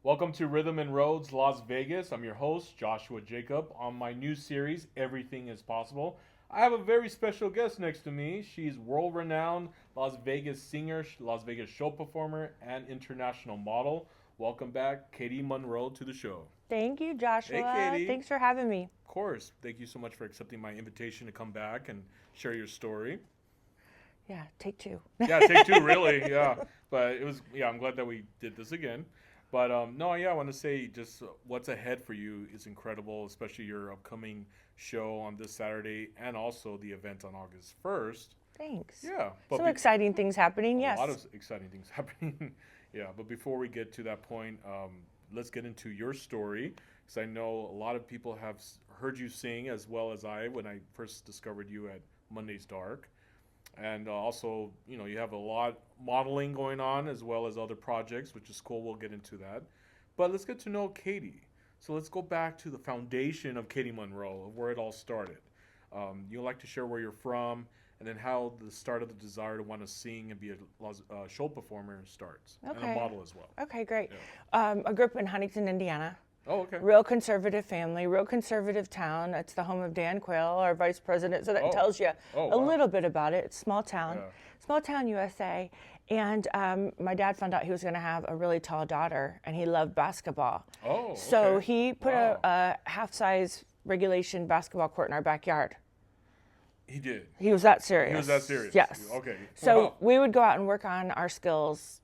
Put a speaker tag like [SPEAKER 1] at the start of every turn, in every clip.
[SPEAKER 1] Welcome to Rhythm and Roads Las Vegas. I'm your host, Joshua Jacob. On my new series, Everything is Possible, I have a very special guest next to me. She's world renowned Las Vegas singer, Las Vegas show performer, and international model. Welcome back, Katy Monroe, to the show.
[SPEAKER 2] Thank you,
[SPEAKER 1] Hey,
[SPEAKER 2] Joshua.
[SPEAKER 1] Katy.
[SPEAKER 2] Thanks for having me.
[SPEAKER 1] Of course. Thank you so much for accepting my invitation to come back and share your story.
[SPEAKER 2] Yeah, take two.
[SPEAKER 1] Yeah, take two, really. Yeah, but it was. Yeah, I'm glad that we did this again. But no, yeah, I want to say just what's ahead for you is incredible, especially your upcoming show on this Saturday and also the event on August 1st.
[SPEAKER 2] Thanks.
[SPEAKER 1] Yeah, but
[SPEAKER 2] Some exciting things happening,
[SPEAKER 1] a
[SPEAKER 2] yes.
[SPEAKER 1] lot of exciting things happening. Yeah, but before we get to that point, let's get into your story because I know a lot of people have heard you sing as well as I when I first discovered you at Monday's Dark. And also, you have a lot modeling going on as well as other projects, which is cool. We'll get into that. But let's get to know Katy. So let's go back to the foundation of Katy Monroe, of where it all started. You'd like to share where you're from and then how the start of the desire to want to sing and be a show performer starts, and a
[SPEAKER 2] Okay.
[SPEAKER 1] model as well.
[SPEAKER 2] Okay, great.
[SPEAKER 1] Yeah.
[SPEAKER 2] I grew up in Huntington, Indiana.
[SPEAKER 1] Oh, okay.
[SPEAKER 2] Real conservative family, real conservative town. It's the home of Dan Quayle, our vice president. So that
[SPEAKER 1] Oh.
[SPEAKER 2] tells you
[SPEAKER 1] Oh,
[SPEAKER 2] a
[SPEAKER 1] wow.
[SPEAKER 2] little bit about it. It's small town,
[SPEAKER 1] Yeah.
[SPEAKER 2] small town USA. And my dad found out he was going to have a really tall daughter, and he loved basketball.
[SPEAKER 1] Oh,
[SPEAKER 2] So
[SPEAKER 1] okay.
[SPEAKER 2] he put
[SPEAKER 1] Wow.
[SPEAKER 2] a half-size regulation basketball court in our backyard.
[SPEAKER 1] He did.
[SPEAKER 2] He was that serious.
[SPEAKER 1] He was that serious.
[SPEAKER 2] Yes.
[SPEAKER 1] Okay.
[SPEAKER 2] So
[SPEAKER 1] Wow.
[SPEAKER 2] we would go out and work on our skills,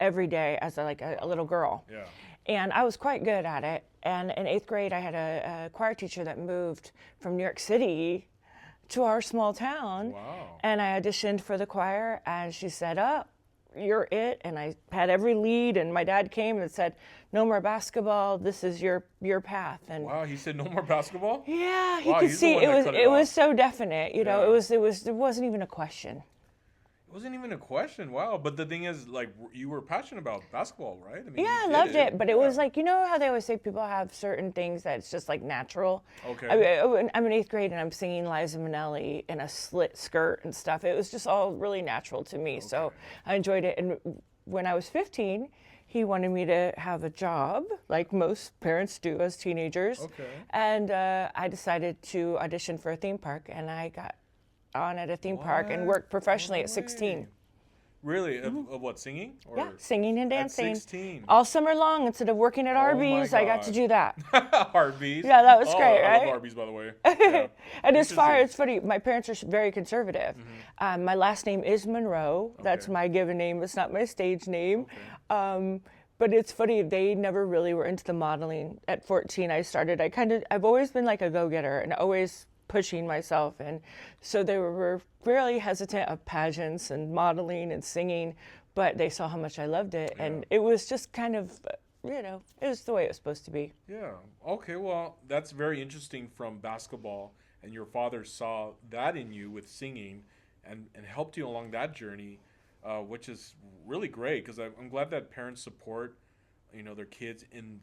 [SPEAKER 2] every day as a little girl.
[SPEAKER 1] Yeah.
[SPEAKER 2] And I was quite good at it. And in 8th grade, I had a choir teacher that moved from New York City to our small town.
[SPEAKER 1] Wow.
[SPEAKER 2] And I auditioned for the choir, and she said, "Oh, you're it." And I had every lead, and my dad came and said, "No more basketball. This is your path." And
[SPEAKER 1] Wow. He said no more basketball.
[SPEAKER 2] yeah, he
[SPEAKER 1] Wow,
[SPEAKER 2] could
[SPEAKER 1] he's the
[SPEAKER 2] see
[SPEAKER 1] one
[SPEAKER 2] it
[SPEAKER 1] that
[SPEAKER 2] was
[SPEAKER 1] cut
[SPEAKER 2] it
[SPEAKER 1] it
[SPEAKER 2] was
[SPEAKER 1] off.
[SPEAKER 2] so definite.
[SPEAKER 1] Yeah.
[SPEAKER 2] It wasn't even a question.
[SPEAKER 1] It wasn't even a question. Wow. But the thing is, like, you were passionate about basketball, right? I mean,
[SPEAKER 2] Yeah, I
[SPEAKER 1] you
[SPEAKER 2] loved
[SPEAKER 1] did
[SPEAKER 2] it, but it was
[SPEAKER 1] Yeah.
[SPEAKER 2] like, you know how they always say people have certain things that's just like natural.
[SPEAKER 1] Okay.
[SPEAKER 2] I'm in 8th grade and I'm singing Liza Minnelli in a slit skirt and stuff. It was just all really natural to me, so I enjoyed it. And when I was 15, he wanted me to have a job, like most parents do as teenagers.
[SPEAKER 1] Okay.
[SPEAKER 2] And I decided to audition for a theme park, and I got on at a theme park and
[SPEAKER 1] What?
[SPEAKER 2] worked professionally
[SPEAKER 1] No
[SPEAKER 2] at 16.
[SPEAKER 1] way. Really? Of what, singing? Or
[SPEAKER 2] Yeah, singing and
[SPEAKER 1] At
[SPEAKER 2] dancing
[SPEAKER 1] 16.
[SPEAKER 2] all summer long. Instead of working at
[SPEAKER 1] my
[SPEAKER 2] Arby's, I got to
[SPEAKER 1] God.
[SPEAKER 2] do that.
[SPEAKER 1] Arby's.
[SPEAKER 2] Yeah, that was
[SPEAKER 1] Oh,
[SPEAKER 2] great,
[SPEAKER 1] I
[SPEAKER 2] right?
[SPEAKER 1] love Arby's, by the way. Yeah.
[SPEAKER 2] And as far
[SPEAKER 1] Interesting.
[SPEAKER 2] it's funny, my parents are very conservative. My last name is Monroe. That's
[SPEAKER 1] Okay.
[SPEAKER 2] my given name. It's not my stage name. But it's funny, they never really were into the modeling. At 14, I've always been like a go-getter and always pushing myself. And so they were really hesitant of pageants and modeling and singing, but they saw how much I loved it. And it was just kind of, it was the way it was supposed to be.
[SPEAKER 1] Yeah. Okay. Well, that's very interesting from basketball, and your father saw that in you with singing, and helped you along that journey, which is really great because I'm glad that parents support, their kids in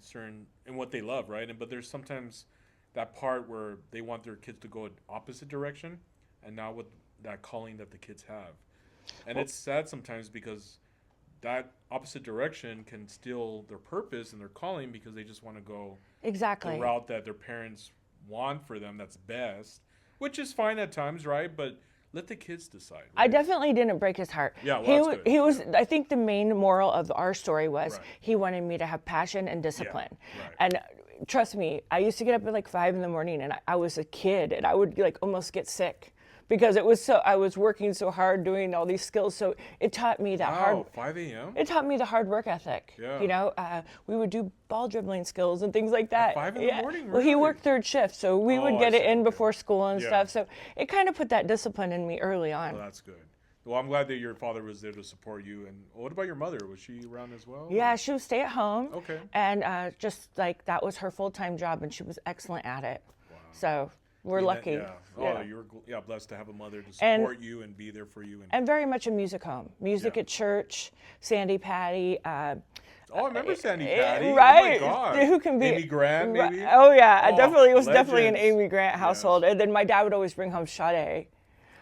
[SPEAKER 1] what they love, right? But there's sometimes that part where they want their kids to go an opposite direction, and not with that calling that the kids have, and it's sad sometimes because that opposite direction can steal their purpose and their calling because they just want to go
[SPEAKER 2] Exactly.
[SPEAKER 1] the route that their parents want for them that's best, which is fine at times, right? But let the kids decide.
[SPEAKER 2] I
[SPEAKER 1] Right?
[SPEAKER 2] definitely didn't break his heart.
[SPEAKER 1] Yeah, well,
[SPEAKER 2] he
[SPEAKER 1] that's
[SPEAKER 2] was,
[SPEAKER 1] good.
[SPEAKER 2] he was. I think the main moral of our story was
[SPEAKER 1] Right.
[SPEAKER 2] he wanted me to have passion and discipline.
[SPEAKER 1] right.
[SPEAKER 2] And trust me, I used to get up at like 5 a.m. and I was a kid and I would like almost get sick because I was working so hard doing all these skills. So it taught me that
[SPEAKER 1] Wow, 5 a.m.
[SPEAKER 2] It taught me the hard work ethic.
[SPEAKER 1] Yeah.
[SPEAKER 2] We would do ball dribbling skills and things like that.
[SPEAKER 1] 5 in the morning,
[SPEAKER 2] Well, he
[SPEAKER 1] really?
[SPEAKER 2] worked third shift, so we
[SPEAKER 1] Oh,
[SPEAKER 2] would
[SPEAKER 1] I
[SPEAKER 2] get it
[SPEAKER 1] see,
[SPEAKER 2] in
[SPEAKER 1] okay.
[SPEAKER 2] before school and
[SPEAKER 1] Yeah.
[SPEAKER 2] stuff. So it kind of put that discipline in me early on.
[SPEAKER 1] Well, that's good. Well, I'm glad that your father was there to support you. And what about your mother? Was she around as well?
[SPEAKER 2] Yeah, she would stay at home.
[SPEAKER 1] Okay.
[SPEAKER 2] And just like that was her full-time job, and she was excellent at it.
[SPEAKER 1] Wow.
[SPEAKER 2] So we're
[SPEAKER 1] Yeah,
[SPEAKER 2] lucky.
[SPEAKER 1] Yeah. Oh,
[SPEAKER 2] Yeah.
[SPEAKER 1] you're blessed to have a mother to
[SPEAKER 2] And-
[SPEAKER 1] support you and be there for you.
[SPEAKER 2] And very much a music home. Music
[SPEAKER 1] Yeah.
[SPEAKER 2] at church, Sandy Patty.
[SPEAKER 1] Oh, I remember Sandy Patty.
[SPEAKER 2] Right.
[SPEAKER 1] Oh my God.
[SPEAKER 2] Who can be
[SPEAKER 1] Amy Grant, maybe?
[SPEAKER 2] Oh yeah,
[SPEAKER 1] Oh,
[SPEAKER 2] definitely. It was definitely an
[SPEAKER 1] legends.
[SPEAKER 2] Amy Grant household. And then my dad would always bring home Sade.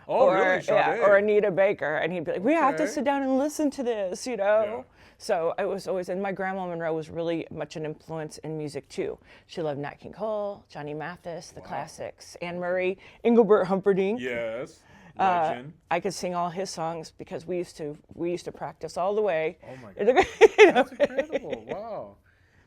[SPEAKER 1] Oh,
[SPEAKER 2] or
[SPEAKER 1] really? Sade?
[SPEAKER 2] or Anita Baker, and he'd be like, "We have to
[SPEAKER 1] Okay.
[SPEAKER 2] sit down and listen to this," you know.
[SPEAKER 1] Yeah.
[SPEAKER 2] So I was always, and my grandma Monroe was really much an influence in music too. She loved Nat King Cole, Johnny Mathis, the classics, Anne Murray, Engelbert Humperdinck.
[SPEAKER 1] Yes. Legend.
[SPEAKER 2] I could sing all his songs because we used to practice all the way.
[SPEAKER 1] Oh my God.
[SPEAKER 2] You know?
[SPEAKER 1] That's incredible. Wow.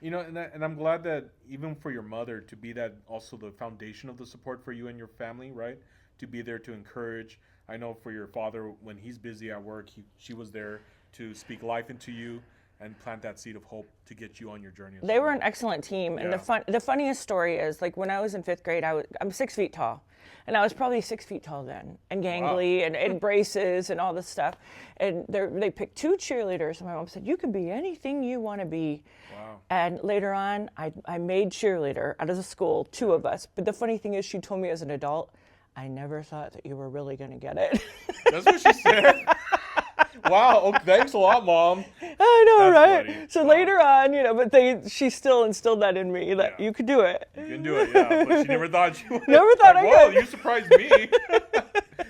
[SPEAKER 1] You know, and I'm glad that even for your mother to be that also the foundation of the support for you and your family, right? To be there to encourage. I know for your father, when he's busy at work, she was there to speak life into you and plant that seed of hope to get you on your journey.
[SPEAKER 2] They were an excellent team, and
[SPEAKER 1] Yeah.
[SPEAKER 2] the funniest story is like when I was in 5th grade, I'm 6 feet tall, and I was probably 6 feet tall then, and gangly, and braces and all this stuff, and they picked 2 cheerleaders, and my mom said, "You can be anything you want to be."
[SPEAKER 1] Wow.
[SPEAKER 2] And later on, I made cheerleader out of the school, 2 of us. But the funny thing is, she told me as an adult, "I never thought that you were really going to get it."
[SPEAKER 1] That's what she said. Wow. Oh, thanks a lot, Mom.
[SPEAKER 2] I know,
[SPEAKER 1] That's
[SPEAKER 2] right?
[SPEAKER 1] funny.
[SPEAKER 2] So
[SPEAKER 1] Wow.
[SPEAKER 2] later on, you know, but she still instilled that in me that
[SPEAKER 1] Yeah.
[SPEAKER 2] you could do it.
[SPEAKER 1] You can do it, yeah. But she never thought you would.
[SPEAKER 2] Never thought I
[SPEAKER 1] Whoa,
[SPEAKER 2] could.
[SPEAKER 1] you surprised me.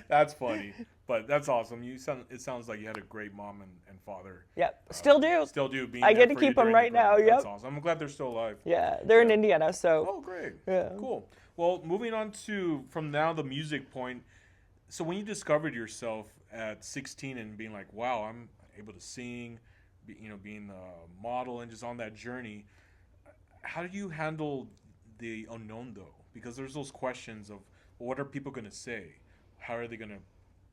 [SPEAKER 1] That's funny. But that's awesome. It sounds like you had a great mom and father.
[SPEAKER 2] Yep, still do.
[SPEAKER 1] Still do. Being
[SPEAKER 2] I
[SPEAKER 1] there
[SPEAKER 2] get to
[SPEAKER 1] for you
[SPEAKER 2] keep them
[SPEAKER 1] during
[SPEAKER 2] right
[SPEAKER 1] your
[SPEAKER 2] now,
[SPEAKER 1] growth.
[SPEAKER 2] yep.
[SPEAKER 1] That's awesome. I'm glad they're still alive.
[SPEAKER 2] Yeah, they're in
[SPEAKER 1] Yeah.
[SPEAKER 2] Indiana, so
[SPEAKER 1] Oh, great.
[SPEAKER 2] Yeah.
[SPEAKER 1] Cool. Well, moving on to from now the music point. So when you discovered yourself at 16 and being like, wow, I'm able to sing, being a model and just on that journey, how do you handle the unknown though? Because there's those questions of, well, what are people going to say? How are they going to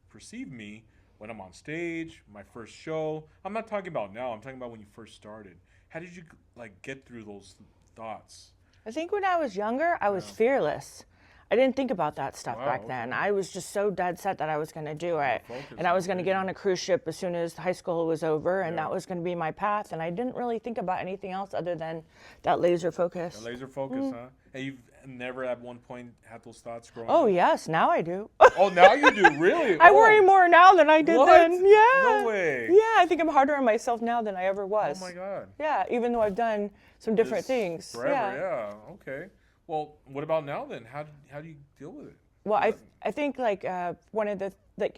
[SPEAKER 1] perceive me when I'm on stage, my first show? I'm not talking about now. I'm talking about when you first started. How did you like get through those thoughts?
[SPEAKER 2] I think when I was younger, I was fearless. I didn't think about that stuff
[SPEAKER 1] Wow,
[SPEAKER 2] back then.
[SPEAKER 1] okay.
[SPEAKER 2] I was just so dead set that I was going to do it.
[SPEAKER 1] focus
[SPEAKER 2] And I was
[SPEAKER 1] on
[SPEAKER 2] going to
[SPEAKER 1] it.
[SPEAKER 2] get on a cruise ship as soon as high school was over, and
[SPEAKER 1] Yeah.
[SPEAKER 2] that was going to be my path. And I didn't really think about anything else other than that laser focus.
[SPEAKER 1] A laser focus, huh? And you've never at one point had those thoughts growing
[SPEAKER 2] Oh,
[SPEAKER 1] up?
[SPEAKER 2] yes, now I do.
[SPEAKER 1] Oh, now you do, really?
[SPEAKER 2] I
[SPEAKER 1] Oh,
[SPEAKER 2] worry more now than I did
[SPEAKER 1] What?
[SPEAKER 2] then. Yeah.
[SPEAKER 1] No way.
[SPEAKER 2] Yeah, I think I'm harder on myself now than I ever was.
[SPEAKER 1] Oh my God.
[SPEAKER 2] Yeah, even though I've done some different
[SPEAKER 1] This
[SPEAKER 2] things.
[SPEAKER 1] Forever,
[SPEAKER 2] yeah.
[SPEAKER 1] yeah. Okay. Well, what about now then? How do you deal with it?
[SPEAKER 2] Well, I think like one of the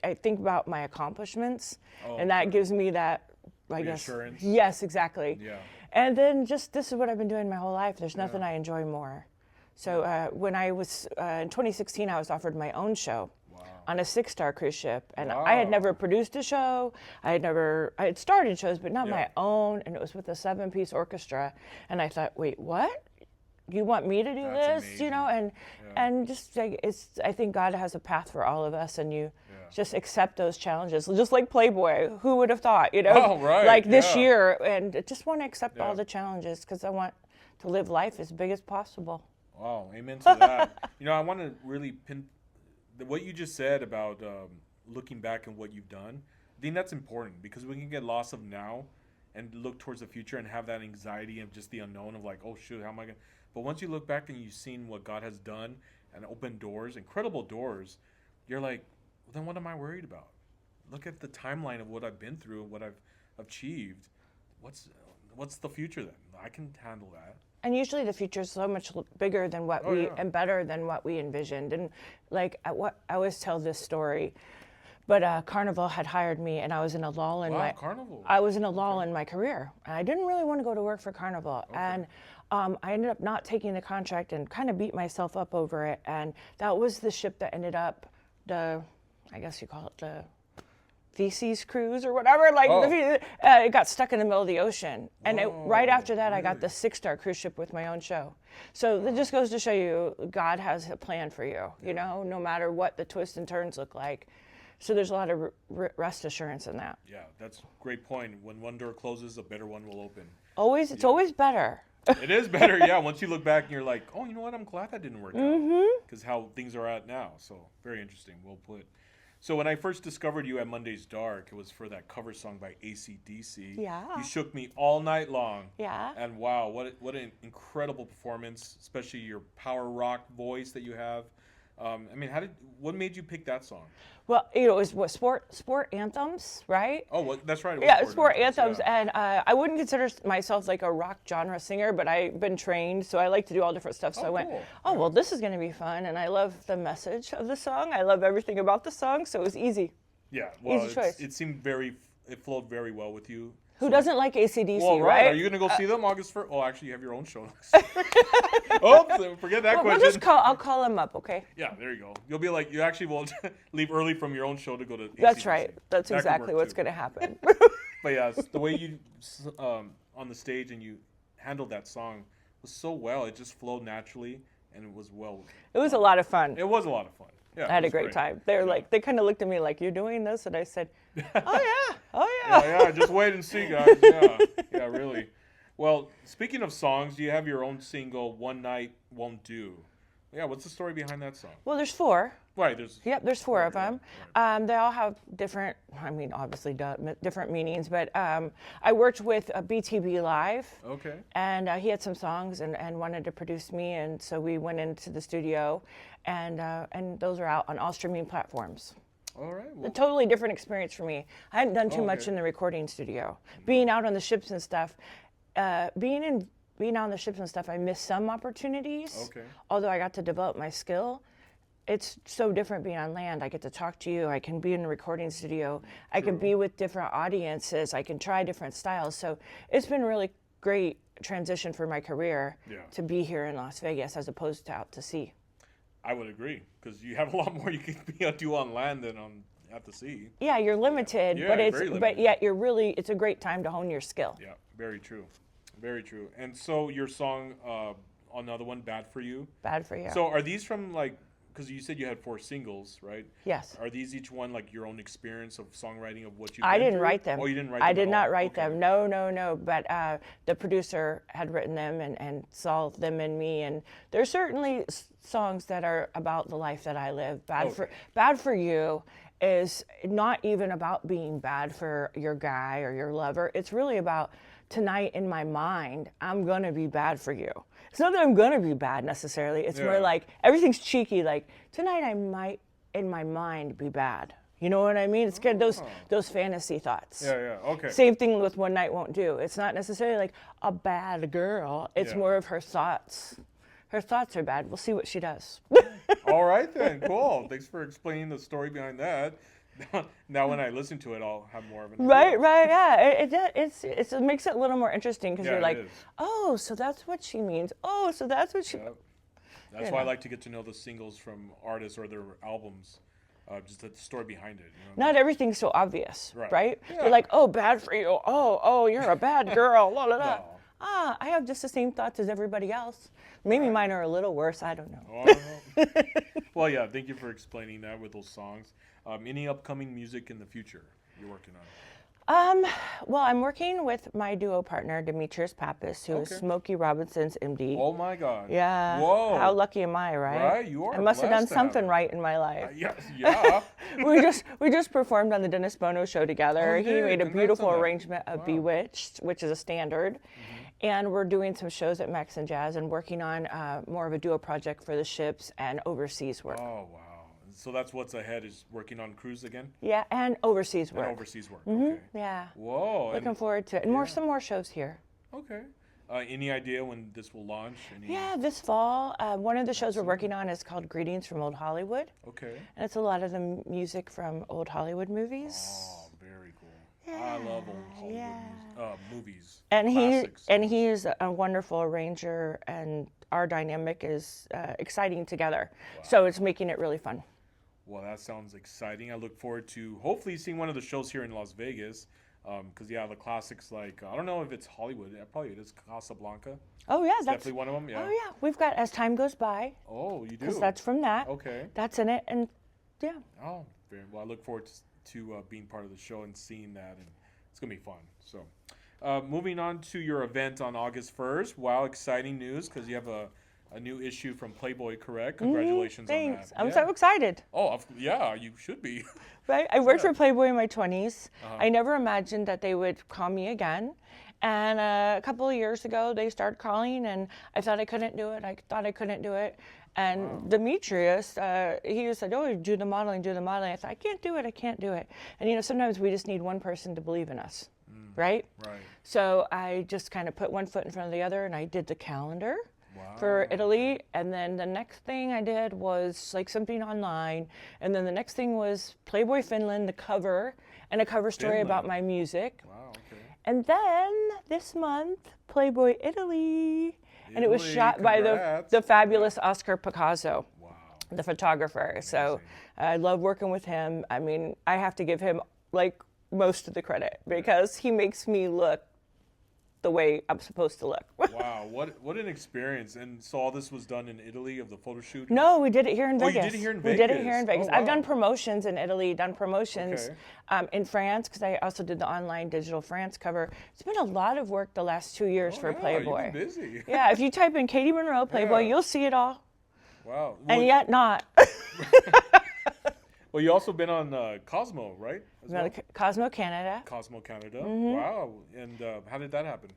[SPEAKER 2] I think about my accomplishments,
[SPEAKER 1] Oh,
[SPEAKER 2] and that
[SPEAKER 1] okay.
[SPEAKER 2] gives me that
[SPEAKER 1] Reassurance.
[SPEAKER 2] Yes, exactly.
[SPEAKER 1] Yeah.
[SPEAKER 2] And then just this is what I've been doing my whole life. There's nothing I enjoy more. So when I was in 2016, I was offered my own show.
[SPEAKER 1] Wow.
[SPEAKER 2] On a 6-star cruise ship, and I had never produced a show. I had started shows, but not
[SPEAKER 1] Yeah.
[SPEAKER 2] my own, and it was with a 7-piece orchestra. And I thought, wait, what? You want me to do
[SPEAKER 1] That's
[SPEAKER 2] this?
[SPEAKER 1] amazing.
[SPEAKER 2] You know, and just like I think God has a path for all of us, and you just accept those challenges. Just like Playboy, who would have thought? You know,
[SPEAKER 1] Oh, right,
[SPEAKER 2] like this
[SPEAKER 1] yeah.
[SPEAKER 2] year, and just want to accept
[SPEAKER 1] Yeah.
[SPEAKER 2] all the challenges because I want to live life as big as possible.
[SPEAKER 1] Wow, amen to that. I want to really what you just said about looking back and what you've done. I think that's important because we can get lost of now and look towards the future and have that anxiety of just the unknown of like, oh shoot, how am I going to... But once you look back and you've seen what God has done and opened doors, incredible doors, you're like, well, then what am I worried about? Look at the timeline of what I've been through and what I've achieved. What's the future then? I can handle that.
[SPEAKER 2] And usually the future is so much bigger than what and better than what we envisioned. And like I always tell this story, but Carnival had hired me, and I was in a lull in
[SPEAKER 1] Carnival.
[SPEAKER 2] I was in a lull in my career. And I didn't really want to go to work for Carnival, and I ended up not taking the contract and kind of beat myself up over it. And that was the ship that ended up I guess you call it the Theseus cruise or whatever. Like it got stuck in the middle of the ocean, and right after that, I got the 6-star cruise ship with my own show. So that just goes to show you God has a plan for you. You know, no matter what the twists and turns look like. So there's a lot of rest assurance in that.
[SPEAKER 1] Yeah, that's a great point. When one door closes, a better one will open.
[SPEAKER 2] It's always better.
[SPEAKER 1] It is better, yeah. Once you look back and you're like, oh, you know what? I'm glad that didn't work out. Because how things are at now. So very interesting. Well put. So when I first discovered you at Monday's Dark, it was for that cover song by AC/DC.
[SPEAKER 2] Yeah.
[SPEAKER 1] You shook me all night long.
[SPEAKER 2] Yeah.
[SPEAKER 1] And wow, what an incredible performance, especially your power rock voice that you have. I mean, what made you pick that song?
[SPEAKER 2] Well, it was what sport anthems, right?
[SPEAKER 1] Oh, well, that's right. It was
[SPEAKER 2] Yeah, sport anthems,
[SPEAKER 1] yeah.
[SPEAKER 2] and I wouldn't consider myself like a rock genre singer, but I've been trained, so I like to do all different stuff. So
[SPEAKER 1] Oh,
[SPEAKER 2] I went,
[SPEAKER 1] cool.
[SPEAKER 2] oh
[SPEAKER 1] Yeah.
[SPEAKER 2] well, this is going to be fun, and I love the message of the song. I love everything about the song, so it was easy.
[SPEAKER 1] Yeah, well,
[SPEAKER 2] Easy choice.
[SPEAKER 1] it seemed it flowed very well with you.
[SPEAKER 2] Who
[SPEAKER 1] So-
[SPEAKER 2] doesn't like AC/DC,
[SPEAKER 1] Well,
[SPEAKER 2] right?
[SPEAKER 1] Are you gonna go see them August 1st? Oh, actually, you have your own show. Oh, forget that
[SPEAKER 2] We'll
[SPEAKER 1] question.
[SPEAKER 2] I'll call him up, okay?
[SPEAKER 1] Yeah, there you go. You'll be like, you actually will leave early from your own show to go to.
[SPEAKER 2] That's
[SPEAKER 1] AC/DC.
[SPEAKER 2] right. That's
[SPEAKER 1] That could
[SPEAKER 2] exactly
[SPEAKER 1] work,
[SPEAKER 2] what's
[SPEAKER 1] too.
[SPEAKER 2] going to happen.
[SPEAKER 1] But yeah, the way you on the stage and you handled that song was so well. It just flowed naturally, and it was well.
[SPEAKER 2] It was a lot of fun.
[SPEAKER 1] It was a lot of fun. Yeah,
[SPEAKER 2] I had
[SPEAKER 1] it
[SPEAKER 2] a
[SPEAKER 1] was
[SPEAKER 2] great time. They were
[SPEAKER 1] Yeah.
[SPEAKER 2] like, they kind of looked at me like, "You're doing this," and I said, "Oh yeah, oh
[SPEAKER 1] Yeah,
[SPEAKER 2] yeah."
[SPEAKER 1] yeah. Just wait and see, guys. Yeah, yeah, really. Well, speaking of songs, you have your own single, "One Night Won't Do." Yeah, what's the story behind that song?
[SPEAKER 2] Well, there's 4.
[SPEAKER 1] Right, there's.
[SPEAKER 2] Yep, there's 4 of
[SPEAKER 1] Okay,
[SPEAKER 2] them. They all have different, I mean, obviously different meanings. But I worked with BTB Live,
[SPEAKER 1] Okay.
[SPEAKER 2] and he had some songs and wanted to produce me, and so we went into the studio, and those are out on all streaming platforms.
[SPEAKER 1] All right.
[SPEAKER 2] A
[SPEAKER 1] Well,
[SPEAKER 2] totally different experience for me. I hadn't done too much
[SPEAKER 1] okay.
[SPEAKER 2] in the recording studio. Being out on the ships and stuff, being on the ships and stuff, I missed some opportunities.
[SPEAKER 1] Okay.
[SPEAKER 2] Although I got to develop my skill, it's so different being on land. I get to talk to you. I can be in a recording studio. I can be with different audiences. I can try different styles. So it's been really great transition for my career
[SPEAKER 1] Yeah.
[SPEAKER 2] to be here in Las Vegas as opposed to out to sea.
[SPEAKER 1] I would agree because you have a lot more you can do on land than at the sea.
[SPEAKER 2] Yeah, you're limited,
[SPEAKER 1] Yeah,
[SPEAKER 2] but
[SPEAKER 1] very
[SPEAKER 2] but
[SPEAKER 1] limited.
[SPEAKER 2] yet it's a great time to hone your skill.
[SPEAKER 1] Yeah, very true, very true. And so your song, another one, "Bad for You."
[SPEAKER 2] Bad for you.
[SPEAKER 1] So are these from like? Because you said you had 4 singles, right?
[SPEAKER 2] Yes.
[SPEAKER 1] Are these each one like your own experience of songwriting of what you?
[SPEAKER 2] I didn't write them.
[SPEAKER 1] Oh, you didn't write
[SPEAKER 2] I
[SPEAKER 1] them.
[SPEAKER 2] did
[SPEAKER 1] at
[SPEAKER 2] not
[SPEAKER 1] all?
[SPEAKER 2] write
[SPEAKER 1] Okay.
[SPEAKER 2] them. No, no, no. But the producer had written them and saw them in me. And there's certainly songs that are about the life that I live. Bad for You is not even about being bad for your guy or your lover. It's really about tonight in my mind, I'm gonna be bad for you. It's not that I'm gonna be bad necessarily. It's more
[SPEAKER 1] Yeah.
[SPEAKER 2] like everything's cheeky. Like tonight I might in my mind be bad. You know what I mean? It's kind of those fantasy thoughts.
[SPEAKER 1] Yeah, yeah. Okay.
[SPEAKER 2] Same thing with One Night Won't Do. It's not necessarily like a bad girl. It's
[SPEAKER 1] Yeah.
[SPEAKER 2] more of her thoughts. Her thoughts are bad. We'll see what she does.
[SPEAKER 1] All right then. Cool. Thanks for explaining the story behind that. Now when I listen to it, I'll have more of an idea.
[SPEAKER 2] Right, yeah. It makes it a little more interesting because
[SPEAKER 1] Yeah,
[SPEAKER 2] you're
[SPEAKER 1] it
[SPEAKER 2] like,
[SPEAKER 1] is.
[SPEAKER 2] oh, so that's what she means. Oh, so that's what she.
[SPEAKER 1] Yep. That's
[SPEAKER 2] You
[SPEAKER 1] why I
[SPEAKER 2] know.
[SPEAKER 1] like to get to know the singles from artists or their albums, just the story behind it. You know?
[SPEAKER 2] Not everything's so obvious,
[SPEAKER 1] Right.
[SPEAKER 2] right?
[SPEAKER 1] Yeah.
[SPEAKER 2] You're like, oh, bad for you. Oh, you're a bad girl. La la la.
[SPEAKER 1] No.
[SPEAKER 2] I have just the same thoughts as everybody else. Maybe mine are a little worse. I don't know.
[SPEAKER 1] Oh, I don't know. Well, yeah. Thank you for explaining that with those songs. Any upcoming music in the future you're working on?
[SPEAKER 2] Well, I'm working with my duo partner, Demetrius Pappas, who is
[SPEAKER 1] Okay.
[SPEAKER 2] Smokey Robinson's MD.
[SPEAKER 1] Oh my God.
[SPEAKER 2] Yeah.
[SPEAKER 1] Whoa.
[SPEAKER 2] How lucky am I, right?
[SPEAKER 1] Right, you are
[SPEAKER 2] I must have done
[SPEAKER 1] blessed to have
[SPEAKER 2] something
[SPEAKER 1] him.
[SPEAKER 2] right in my life.
[SPEAKER 1] Yes. Yeah.
[SPEAKER 2] we just performed on the Dennis Bono show together.
[SPEAKER 1] Oh, you
[SPEAKER 2] He
[SPEAKER 1] did?
[SPEAKER 2] made a
[SPEAKER 1] Congrats
[SPEAKER 2] beautiful
[SPEAKER 1] on that.
[SPEAKER 2] arrangement of
[SPEAKER 1] Wow.
[SPEAKER 2] Bewitched, which is a standard. And we're doing some shows at Max and Jazz and working on more of a duo project for the ships and overseas work.
[SPEAKER 1] Oh wow. So that's what's ahead is working on cruise again
[SPEAKER 2] Yeah, and overseas
[SPEAKER 1] and
[SPEAKER 2] work.
[SPEAKER 1] overseas work. Okay.
[SPEAKER 2] Yeah.
[SPEAKER 1] Whoa.
[SPEAKER 2] Looking
[SPEAKER 1] And,
[SPEAKER 2] forward to it. And some more shows here.
[SPEAKER 1] okay. Any idea when this will launch?
[SPEAKER 2] Yeah, this fall. One of the shows we're working on is called Greetings from Old Hollywood.
[SPEAKER 1] Okay.
[SPEAKER 2] And it's a lot of the music from old Hollywood movies.
[SPEAKER 1] Oh, very cool. I love old Hollywood movies.
[SPEAKER 2] And
[SPEAKER 1] classics.
[SPEAKER 2] he's a wonderful arranger, and our dynamic is exciting together. So it's making it really fun.
[SPEAKER 1] Well, that sounds exciting. I look forward to hopefully seeing one of the shows here in Las Vegas. Because, yeah, the classics like, I don't know if it's Hollywood. Yeah, probably it is Casablanca.
[SPEAKER 2] Oh yeah, that's
[SPEAKER 1] Definitely one of them, yeah.
[SPEAKER 2] Oh yeah, we've got As Time Goes By,
[SPEAKER 1] Oh, you do?
[SPEAKER 2] because that's from that.
[SPEAKER 1] Okay.
[SPEAKER 2] That's in it, and yeah.
[SPEAKER 1] Oh, very well. I look forward to being part of the show and seeing that, and it's going to be fun. So, moving on to your event on August 1st. Wow, exciting news because you have a new issue from Playboy, correct? Congratulations on
[SPEAKER 2] Thanks.
[SPEAKER 1] that.
[SPEAKER 2] I'm
[SPEAKER 1] Yeah.
[SPEAKER 2] so excited.
[SPEAKER 1] Oh, yeah, you should be.
[SPEAKER 2] Right? I worked for Playboy in my 20s.
[SPEAKER 1] Uh-huh.
[SPEAKER 2] I never imagined that they would call me again. And a couple of years ago, they started calling, and I thought I couldn't do it. I thought I couldn't do it. And Demetrius, he said, oh, do the modeling. I thought, I can't do it. And, sometimes we just need one person to believe in us, right?
[SPEAKER 1] Right.
[SPEAKER 2] So I just kind of put one foot in front of the other, and I did the calendar for Italy. And then the next thing I did was like something online. And then the next thing was Playboy Finland, the cover, and a cover story about my music.
[SPEAKER 1] Wow, okay.
[SPEAKER 2] And then this month, Playboy Italy. And it was shot by the fabulous Oscar Picasso, the photographer. Amazing. So I love working with him. I mean, I have to give him like most of the credit because he makes me look the way I'm supposed to look.
[SPEAKER 1] Wow, what an experience. And so all this was done in Italy of the photo shoot?
[SPEAKER 2] No, we did it here in Vegas.
[SPEAKER 1] Oh, you did it here in Vegas?
[SPEAKER 2] We did it here in Vegas.
[SPEAKER 1] Oh, wow.
[SPEAKER 2] I've done promotions in Italy, done promotions in France, because I also did the online digital France cover. It's been a lot of work the last 2 years for Playboy.
[SPEAKER 1] You've been busy.
[SPEAKER 2] Yeah, if you type in Katy Monroe Playboy, you'll see it all.
[SPEAKER 1] Wow.
[SPEAKER 2] And yet not.
[SPEAKER 1] Well, you also been on Cosmo, right?
[SPEAKER 2] Cosmo Canada.
[SPEAKER 1] Cosmo Canada. Wow. And how did that happen?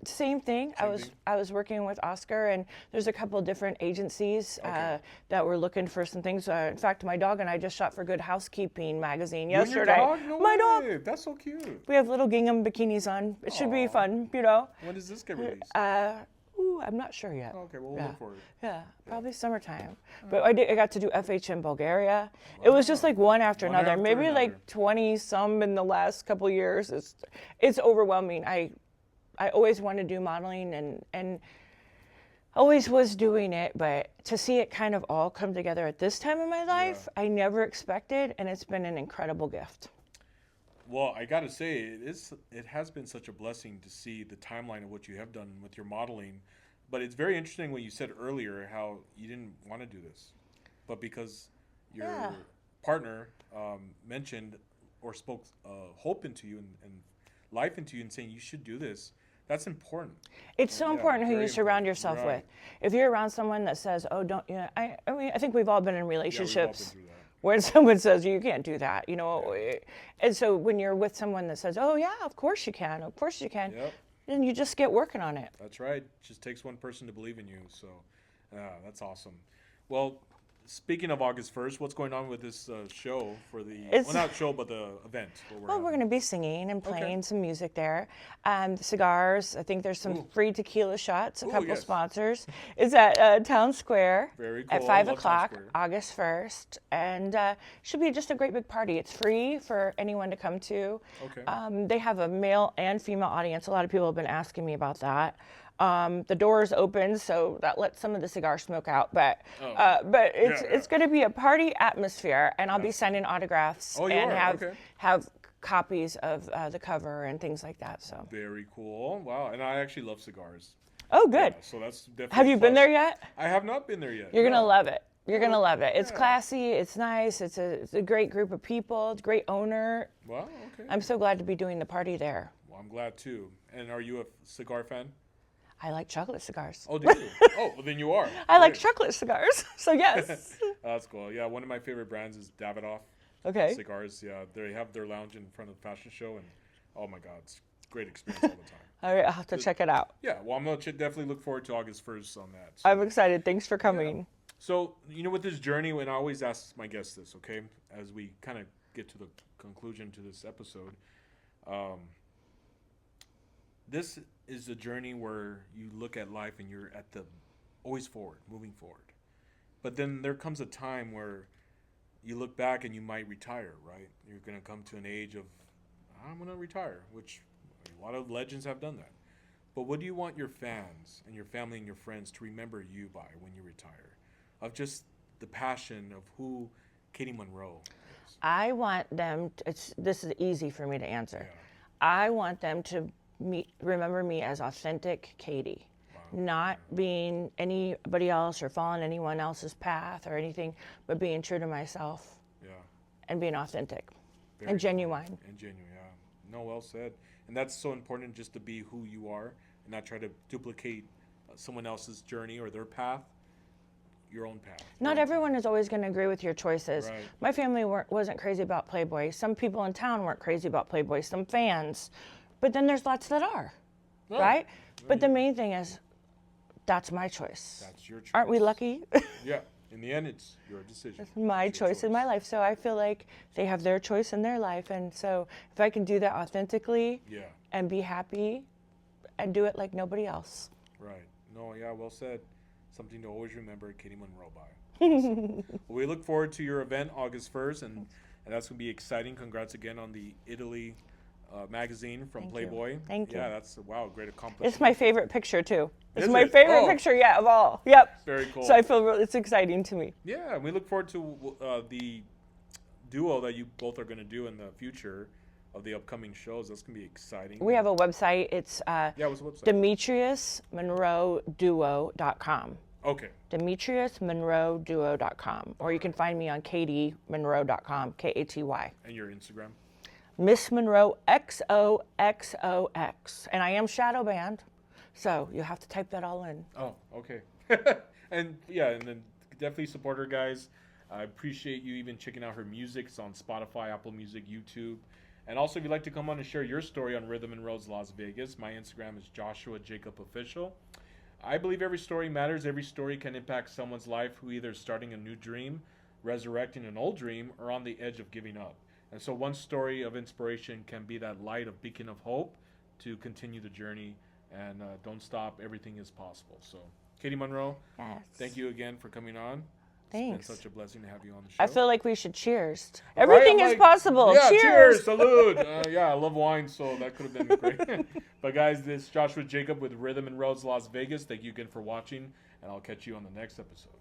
[SPEAKER 2] Same thing. I was working with Oscar, and there's a couple different agencies that were looking for some things. In fact, my dog and I just shot for Good Housekeeping magazine yesterday.
[SPEAKER 1] You and your dog? No
[SPEAKER 2] my
[SPEAKER 1] way.
[SPEAKER 2] dog.
[SPEAKER 1] That's so cute.
[SPEAKER 2] We have little gingham bikinis on. It should be fun, you know.
[SPEAKER 1] When does this get released?
[SPEAKER 2] I'm not sure yet.
[SPEAKER 1] Okay, well, we'll look for it.
[SPEAKER 2] Yeah, probably summertime. But I got to do FH in Bulgaria. It was just like one after another. Maybe like 20 some in the last couple years. It's overwhelming. I always wanted to do modeling and always was doing it, but to see it kind of all come together at this time in my life, I never expected, and it's been an incredible gift.
[SPEAKER 1] Well, I got to say, it has been such a blessing to see the timeline of what you have done with your modeling. But it's very interesting what you said earlier, how you didn't want to do this. But because your partner mentioned or spoke hope into you and life into you and saying you should do this, that's important.
[SPEAKER 2] It's so important who you surround yourself with. If you're around someone that says, oh, don't, I mean, I think we've all been in relationships when someone says, you can't do that, And so when you're with someone that says, oh, yeah, of course you can, then you just get working on it.
[SPEAKER 1] That's right. It just takes one person to believe in you. So that's awesome. Well, speaking of August 1st, what's going on with this show for not show, but the event?
[SPEAKER 2] We're going to be singing and playing some music there. Cigars. I think there's some free tequila shots, a couple sponsors. It's at Town Square at 5 o'clock, August 1st. And should be just a great big party. It's free for anyone to come to. Okay. They have a male and female audience. A lot of people have been asking me about that. The doors open, so that lets some of the cigar smoke out. But it's going to be a party atmosphere, and I'll be signing autographs and have copies of the cover and things like that. So
[SPEAKER 1] very cool. Wow, and I actually love cigars.
[SPEAKER 2] Oh, good.
[SPEAKER 1] Yeah, so that's definitely.
[SPEAKER 2] Have you been there yet?
[SPEAKER 1] I have not been there yet.
[SPEAKER 2] You're gonna love it. You're gonna love it. It's classy. It's nice. It's a great group of people. It's a great owner.
[SPEAKER 1] Wow. Okay.
[SPEAKER 2] I'm so glad to be doing the party there.
[SPEAKER 1] Well, I'm glad too. And are you a cigar fan?
[SPEAKER 2] I like chocolate cigars.
[SPEAKER 1] Oh, do you? Oh, well, then you are.
[SPEAKER 2] I like chocolate cigars, so yes.
[SPEAKER 1] That's cool. Yeah, one of my favorite brands is Davidoff. Cigars. Yeah, they have their lounge in front of the fashion show, and oh my God, it's a great experience all the time.
[SPEAKER 2] All right, I'll have to check it out.
[SPEAKER 1] Yeah, well, I'm going to definitely look forward to August 1st on that. So.
[SPEAKER 2] I'm excited. Thanks for coming.
[SPEAKER 1] Yeah. So, with this journey, and I always ask my guests this, okay, as we kind of get to the conclusion to this episode, this is a journey where you look at life and you're always forward, moving forward. But then there comes a time where you look back and you might retire, right? You're going to come to an age of, I'm going to retire, which a lot of legends have done that. But what do you want your fans and your family and your friends to remember you by when you retire? Of just the passion of who Katy Monroe is.
[SPEAKER 2] I want them, this is easy for me to answer. Yeah. I want them to remember me as authentic Katy, not being anybody else or following anyone else's path or anything, but being true to myself and being authentic and genuine.
[SPEAKER 1] And genuine, yeah. No, well said. And that's so important, just to be who you are and not try to duplicate someone else's journey or their path. Your own path.
[SPEAKER 2] Not everyone is always going to agree with your choices.
[SPEAKER 1] Right.
[SPEAKER 2] My family wasn't crazy about Playboy. Some people in town weren't crazy about Playboy. Some fans. But then there's lots that are, right? But the main thing is that's my choice.
[SPEAKER 1] That's your choice.
[SPEAKER 2] Aren't we lucky?
[SPEAKER 1] Yeah. In the end, it's your decision.
[SPEAKER 2] It's my choice in my life. So I feel like they have their choice in their life. And so if I can do that authentically and be happy and do it like nobody else.
[SPEAKER 1] Right. No, yeah, well said. Something to always remember Katy Monroe by. Awesome. Well, we look forward to your event August 1st, and that's going to be exciting. Congrats again on the Italy magazine from Playboy.
[SPEAKER 2] Thank you.
[SPEAKER 1] Yeah, that's, wow, great accomplishment.
[SPEAKER 2] It's my favorite picture, too. It's
[SPEAKER 1] Is
[SPEAKER 2] my
[SPEAKER 1] it?
[SPEAKER 2] favorite
[SPEAKER 1] Oh.
[SPEAKER 2] picture, of all. Yep.
[SPEAKER 1] Very cool.
[SPEAKER 2] So I feel it's exciting to me.
[SPEAKER 1] Yeah, and we look forward to the duo that you both are going to do in the future of the upcoming shows. That's going to be exciting.
[SPEAKER 2] We have a website. It's
[SPEAKER 1] what's the website?
[SPEAKER 2] DemetriusMonroeDuo.com.
[SPEAKER 1] Okay.
[SPEAKER 2] DemetriusMonroeDuo.com. Or you can find me on KatyMonroe.com, Katy.
[SPEAKER 1] And your Instagram?
[SPEAKER 2] Miss Monroe XOXOX. And I am shadow banned, so you'll have to type that all in.
[SPEAKER 1] Oh, okay. And then definitely support her, guys. I appreciate you even checking out her music. It's on Spotify, Apple Music, YouTube. And also, if you'd like to come on and share your story on Rhythm and Roads Las Vegas, my Instagram is Joshua Jacob Official. I believe every story matters. Every story can impact someone's life who either is starting a new dream, resurrecting an old dream, or on the edge of giving up. And so one story of inspiration can be that light, of beacon of hope to continue the journey. And don't stop. Everything is possible. So, Katy Monroe, thank you again for coming on.
[SPEAKER 2] Thanks.
[SPEAKER 1] It's been such a blessing to have you on the show.
[SPEAKER 2] I feel like we should cheers. Everything is possible.
[SPEAKER 1] Yeah,
[SPEAKER 2] cheers.
[SPEAKER 1] Salute. I love wine, so that could have been great. But guys, this is Joshua Jacob with Rhythm and Roads Las Vegas. Thank you again for watching, and I'll catch you on the next episode.